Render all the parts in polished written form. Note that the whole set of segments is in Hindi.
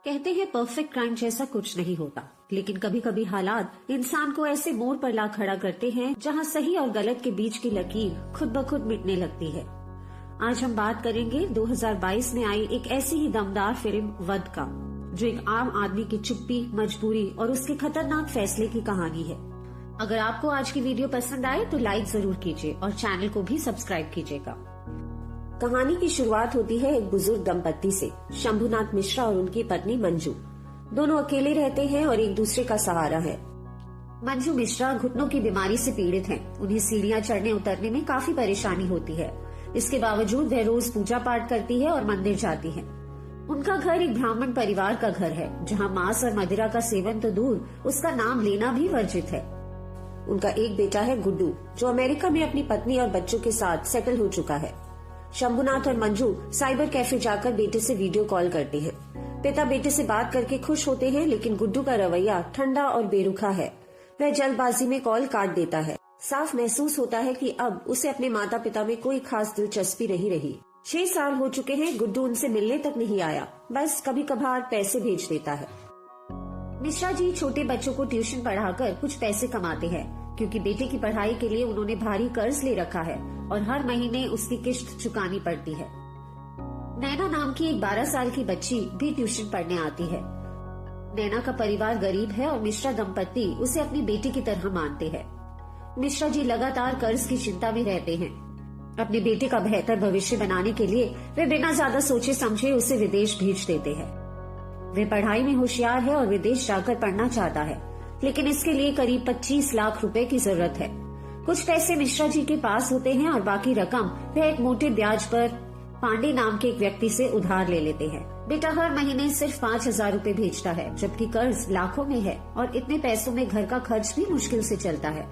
कहते हैं परफेक्ट क्राइम जैसा कुछ नहीं होता, लेकिन कभी कभी हालात इंसान को ऐसे मोड़ पर ला खड़ा करते हैं जहां सही और गलत के बीच की लकीर खुद ब खुद मिटने लगती है। आज हम बात करेंगे 2022 में आई एक ऐसी ही दमदार फिल्म वध का, जो एक आम आदमी की चुप्पी, मजबूरी और उसके खतरनाक फैसले की कहानी है। अगर आपको आज की वीडियो पसंद आए तो लाइक जरूर कीजिए और चैनल को भी सब्सक्राइब कीजिएगा। कहानी की शुरुआत होती है एक बुजुर्ग दंपत्ति से, शंभुनाथ मिश्रा और उनकी पत्नी मंजू। दोनों अकेले रहते हैं और एक दूसरे का सहारा है। मंजू मिश्रा घुटनों की बीमारी से पीड़ित हैं। उन्हें सीढ़ियां चढ़ने उतरने में काफी परेशानी होती है। इसके बावजूद वह रोज पूजा पाठ करती है और मंदिर जाती है। उनका घर एक ब्राह्मण परिवार का घर है, जहाँ मांस और मदिरा का सेवन तो दूर, उसका नाम लेना भी वर्जित है। उनका एक बेटा है गुड्डू, जो अमेरिका में अपनी पत्नी और बच्चों के साथ सेटल हो चुका है। शंभुनाथ और मंजू साइबर कैफे जाकर बेटे से वीडियो कॉल करते हैं। पिता बेटे से बात करके खुश होते हैं, लेकिन गुड्डू का रवैया ठंडा और बेरुखा है। वह जल्दबाजी में कॉल काट देता है। साफ महसूस होता है कि अब उसे अपने माता पिता में कोई खास दिलचस्पी नहीं रही। 6 साल हो चुके हैं, गुड्डू उनसे मिलने तक नहीं आया, बस कभी कभार पैसे भेज देता है। मिश्रा जी छोटे बच्चों को ट्यूशन पढ़ाकर कुछ पैसे कमाते हैं, क्योंकि बेटे की पढ़ाई के लिए उन्होंने भारी कर्ज ले रखा है और हर महीने उसकी किश्त चुकानी पड़ती है। नैना नाम की एक 12 साल की बच्ची भी ट्यूशन पढ़ने आती है। नैना का परिवार गरीब है और मिश्रा दंपत्ति उसे अपनी बेटी की तरह मानते हैं। मिश्रा जी लगातार कर्ज की चिंता में रहते हैं। अपने बेटे का बेहतर भविष्य बनाने के लिए वे बिना ज्यादा सोचे समझे उसे विदेश भेज देते हैं। वे पढ़ाई में होशियार है और विदेश जाकर पढ़ना चाहता है, लेकिन इसके लिए करीब 25 लाख रुपए की जरूरत है। कुछ पैसे मिश्रा जी के पास होते हैं और बाकी रकम वह एक मोटे ब्याज पर पांडे नाम के एक व्यक्ति से उधार ले लेते हैं। बेटा हर महीने सिर्फ 5,000 रुपए भेजता है, जबकि कर्ज लाखों में है और इतने पैसों में घर का खर्च भी मुश्किल से चलता है।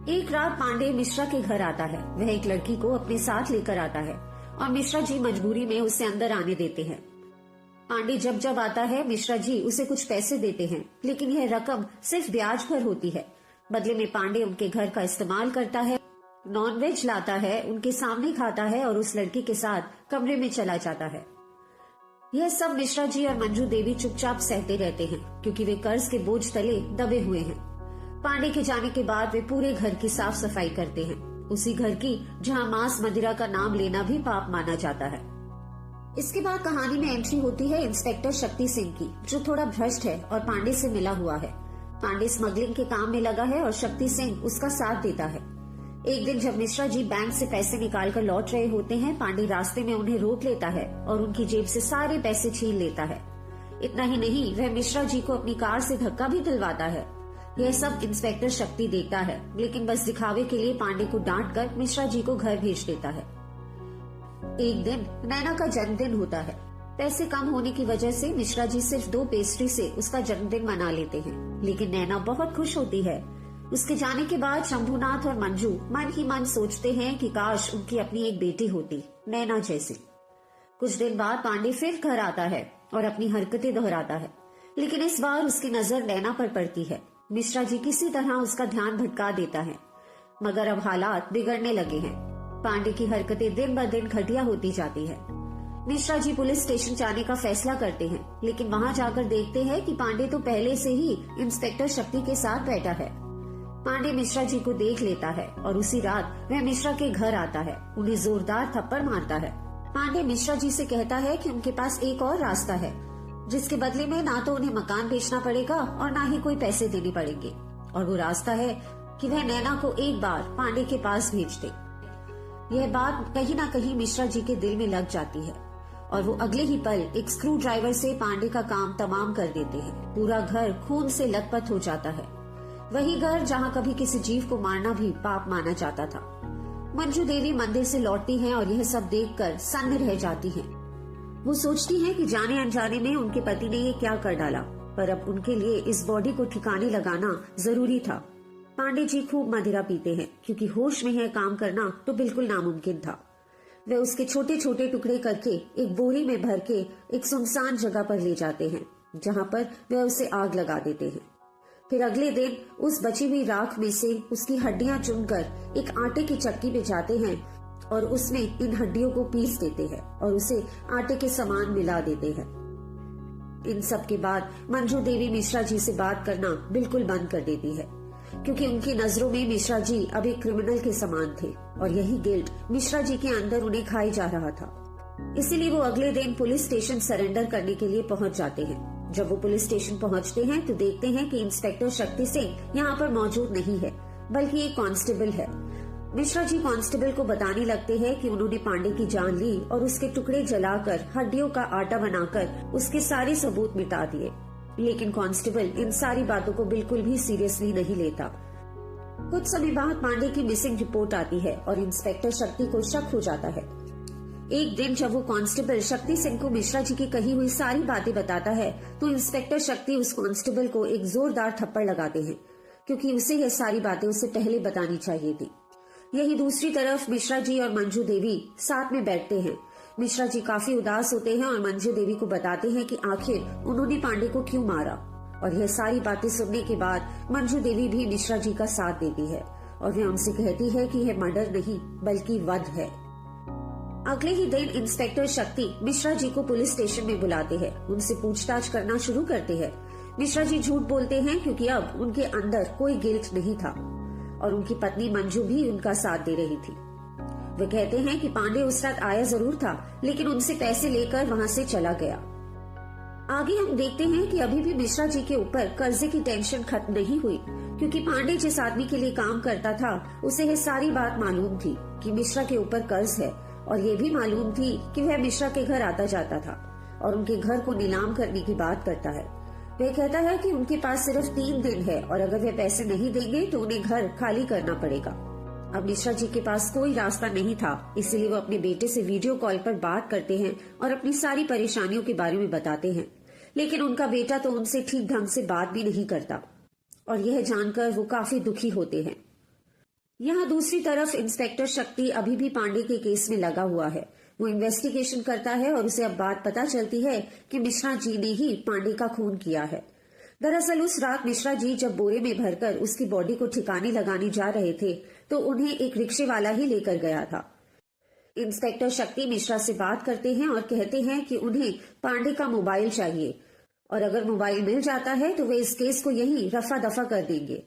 एक रात पांडे मिश्रा के घर आता है। वह एक लड़की को अपने साथ लेकर आता है और मिश्रा जी मजबूरी में उसे अंदर आने देते हैं। पांडे जब जब आता है, मिश्रा जी उसे कुछ पैसे देते हैं, लेकिन यह रकम सिर्फ ब्याज पर होती है। बदले में पांडे उनके घर का इस्तेमाल करता है, नॉनवेज लाता है, उनके सामने खाता है और उस लड़की के साथ कमरे में चला जाता है। यह सब मिश्रा जी और मंजू देवी चुपचाप सहते रहते हैं, क्योंकि वे कर्ज के बोझ तले दबे हुए हैं। पांडे के जाने के बाद वे पूरे घर की साफ सफाई करते हैं, उसी घर की जहां मांस मदिरा का नाम लेना भी पाप माना जाता है। इसके बाद कहानी में एंट्री होती है इंस्पेक्टर शक्ति सिंह की, जो थोड़ा भ्रष्ट है और पांडे से मिला हुआ है। पांडे स्मगलिंग के काम में लगा है और शक्ति सिंह उसका साथ देता है। एक दिन जब मिश्रा जी बैंक से पैसे निकालकर लौट रहे होते हैं, पांडे रास्ते में उन्हें रोक लेता है और उनकी जेब से सारे पैसे छीन लेता है। इतना ही नहीं, वह मिश्रा जी को अपनी कार से धक्का भी दिलवाता है। यह सब इंस्पेक्टर शक्ति देखता है, लेकिन बस दिखावे के लिए पांडे को डांट कर मिश्रा जी को घर भेज देता है। एक दिन नैना का जन्मदिन होता है। पैसे कम होने की वजह से मिश्रा जी सिर्फ 2 पेस्ट्री से उसका जन्मदिन मना लेते हैं, लेकिन नैना बहुत खुश होती है। उसके जाने के बाद शंभुनाथ और मंजू मन ही मन सोचते हैं कि काश उनकी अपनी एक बेटी होती, नैना जैसी। कुछ दिन बाद पांडे फिर घर आता है और अपनी हरकतें दोहराता है, लेकिन इस बार उसकी नजर नैना पर पड़ती है। मिश्रा जी किसी तरह उसका ध्यान भटका देता है, मगर अब हालात बिगड़ने लगे हैं। पांडे की हरकतें दिन ब दिन घटिया होती जाती है। मिश्रा जी पुलिस स्टेशन जाने का फैसला करते हैं, लेकिन वहां जाकर देखते हैं कि पांडे तो पहले से ही इंस्पेक्टर शक्ति के साथ बैठा है। पांडे मिश्रा जी को देख लेता है और उसी रात वह मिश्रा के घर आता है, उन्हें जोरदार थप्पड़ मारता है। पांडे मिश्रा जी से कहता है कि उनके पास एक और रास्ता है, जिसके बदले में ना तो उन्हें मकान बेचना पड़ेगा और ना ही कोई पैसे देने पड़ेंगे, और वो रास्ता है कि वह नैना को एक बार पांडे के पास भेज दे। यह बात कहीं ना कहीं मिश्रा जी के दिल में लग जाती है और वो अगले ही पल एक स्क्रू ड्राइवर से पांडे का काम तमाम कर देते हैं। पूरा घर खून से लथपथ हो जाता है, वही घर जहां कभी किसी जीव को मारना भी पाप माना जाता था। मंजू देवी मंदिर से लौटती हैं और यह सब देखकर सन्न रह जाती हैं। वो सोचती हैं कि जाने अनजाने में उनके पति ने ये क्या कर डाला, पर अब उनके लिए इस बॉडी को ठिकाने लगाना जरूरी था। पांडे जी खूब मदिरा पीते हैं, क्योंकि होश में है काम करना तो बिल्कुल नामुमकिन था। वे उसके छोटे छोटे टुकड़े करके एक बोरी में भर के एक सुनसान जगह पर ले जाते हैं, जहां पर वे उसे आग लगा देते हैं। फिर अगले दिन उस बची हुई राख में से उसकी हड्डियां चुनकर एक आटे की चक्की में जाते हैं और उसमें इन हड्डियों को पीस देते हैं और उसे आटे के समान मिला देते हैं। इन सब के बाद मंजू देवी मिश्रा जी से बात करना बिल्कुल बंद कर देती है, क्योंकि उनकी नजरों में मिश्रा जी अब एक क्रिमिनल के समान थे और यही गिल्ट मिश्रा जी के अंदर उन्हें खाई जा रहा था। इसीलिए वो अगले दिन पुलिस स्टेशन सरेंडर करने के लिए पहुंच जाते हैं। जब वो पुलिस स्टेशन पहुंचते हैं तो देखते हैं कि इंस्पेक्टर शक्ति सिंह यहाँ पर मौजूद नहीं है, बल्कि एक कांस्टेबल है। मिश्रा जी कांस्टेबल को बताने लगते हैं कि उन्होंने पांडे की जान ली और उसके टुकड़े जलाकर हड्डियों का आटा बनाकर उसके सारे सबूत मिटा दिए। लेकिन कांस्टेबल इन सारी बातों को बिल्कुल भी सीरियसली नहीं लेता। कुछ समय बाद पांडे की मिसिंग रिपोर्ट आती है और इंस्पेक्टर शक्ति को शक हो जाता है। एक दिन जब वो कांस्टेबल शक्ति सिंह को मिश्रा जी की कही हुई सारी बातें बताता है तो इंस्पेक्टर शक्ति उस कांस्टेबल को एक जोरदार थप्पड़ लगाते हैं, क्योंकि उसे यह सारी बातें उससे पहले बतानी चाहिए थी। यही दूसरी तरफ मिश्रा जी और मंजू देवी साथ में बैठते हैं। मिश्रा जी काफी उदास होते हैं और मंजू देवी को बताते हैं कि आखिर उन्होंने पांडे को क्यों मारा। और यह सारी बातें सुनने के बाद मंजू देवी भी मिश्रा जी का साथ देती है और वह उनसे कहती है कि यह मर्डर नहीं बल्कि वध है। अगले ही दिन इंस्पेक्टर शक्ति मिश्रा जी को पुलिस स्टेशन में बुलाते हैं, उनसे पूछताछ करना शुरू करते हैं। मिश्रा जी झूठ बोलते हैं क्योंकि अब उनके अंदर कोई गिल्ट नहीं था और उनकी पत्नी मंजू भी उनका साथ दे रही थी। वे कहते हैं कि पांडे उस रात आया जरूर था, लेकिन उनसे पैसे लेकर वहां से चला गया। आगे हम देखते हैं कि अभी भी मिश्रा जी के ऊपर कर्जे की टेंशन खत्म नहीं हुई, क्योंकि पांडे जिस आदमी के लिए काम करता था उसे यह सारी बात मालूम थी कि मिश्रा के ऊपर कर्ज है, और ये भी मालूम थी कि वह मिश्रा के घर आता जाता था और उनके घर को नीलाम करने की बात करता है। वह कहता है कि उनके पास सिर्फ 3 दिन है और अगर वह पैसे नहीं देंगे तो उन्हें घर खाली करना पड़ेगा। अब मिश्रा जी के पास कोई रास्ता नहीं था, इसीलिए वो अपने बेटे से वीडियो कॉल पर बात करते हैं और अपनी सारी परेशानियों के बारे में बताते हैं। लेकिन उनका बेटा तो उनसे ठीक ढंग से बात भी नहीं करता और यह जानकर वो काफी दुखी होते हैं। यहाँ दूसरी तरफ इंस्पेक्टर शक्ति अभी भी पांडे के केस में लगा हुआ है। वो इन्वेस्टिगेशन करता है और उसे अब बात पता चलती है कि मिश्रा जी ने ही पांडे का खून किया है। दरअसल उस रात मिश्रा जी जब बोरे में भरकर उसकी बॉडी को ठिकाने लगाने जा रहे थे तो उन्हें एक रिक्शे वाला ही लेकर गया था। इंस्पेक्टर शक्ति मिश्रा से बात करते हैं और कहते हैं कि उन्हें पांडे का मोबाइल चाहिए और अगर मोबाइल मिल जाता है तो वे इस केस को यही रफा दफा कर देंगे।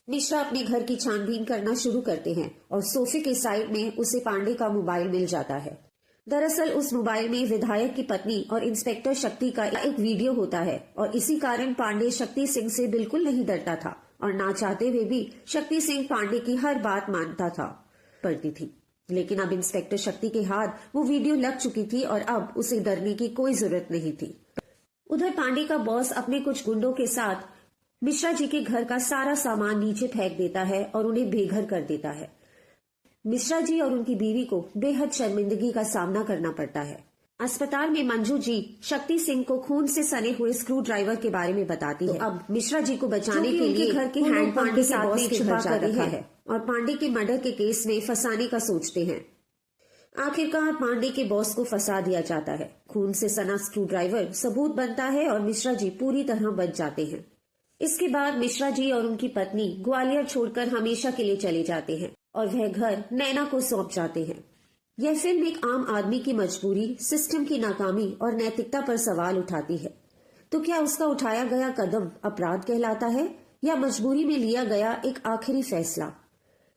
मिश्रा अपने घर की छानबीन करना शुरू करते हैं और सोफे के साइड में उसे पांडे का मोबाइल मिल जाता है। दरअसल उस मोबाइल में विधायक की पत्नी और इंस्पेक्टर शक्ति का एक वीडियो होता है और इसी कारण पांडे शक्ति सिंह से बिल्कुल नहीं डरता था और ना चाहते हुए भी शक्ति सिंह पांडे की हर बात मानता था पड़ती थी। लेकिन अब इंस्पेक्टर शक्ति के हाथ वो वीडियो लग चुकी थी और अब उसे डरने की कोई जरूरत नहीं थी। उधर पांडे का बॉस अपने कुछ गुंडों के साथ मिश्रा जी के घर का सारा सामान नीचे फेंक देता है और उन्हें बेघर कर देता है। मिश्रा जी और उनकी बीवी को बेहद शर्मिंदगी का सामना करना पड़ता है। अस्पताल में मंजू जी शक्ति सिंह को खून से सने हुए स्क्रू ड्राइवर के बारे में बताती है। अब मिश्रा जी को बचाने के लिए घर के हैंड पंप के साथ में छिपा कर रखा है और पांडे के मर्डर के केस में फंसाने का सोचते हैं। आखिरकार पांडे के बॉस को फंसा दिया जाता है। खून से सना स्क्रू ड्राइवर सबूत बनता है और मिश्रा जी पूरी तरह बच जाते हैं। इसके बाद मिश्रा जी और उनकी पत्नी ग्वालियर छोड़कर हमेशा के लिए चले जाते हैं और वह घर नैना को सौंप जाते हैं। यह फिल्म एक आम आदमी की मजबूरी, सिस्टम की नाकामी और नैतिकता पर सवाल उठाती है। तो क्या उसका उठाया गया कदम अपराध कहलाता है या मजबूरी में लिया गया एक आखिरी फैसला?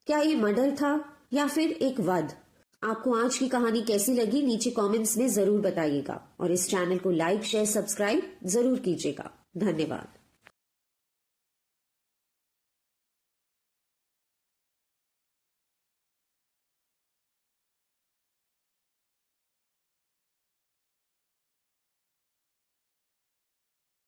क्या ये मर्डर था या फिर एक वध? आपको आज की कहानी कैसी लगी नीचे कमेंट्स में जरूर बताइएगा और इस चैनल को लाइक, शेयर, सब्सक्राइब जरूर कीजिएगा। धन्यवाद।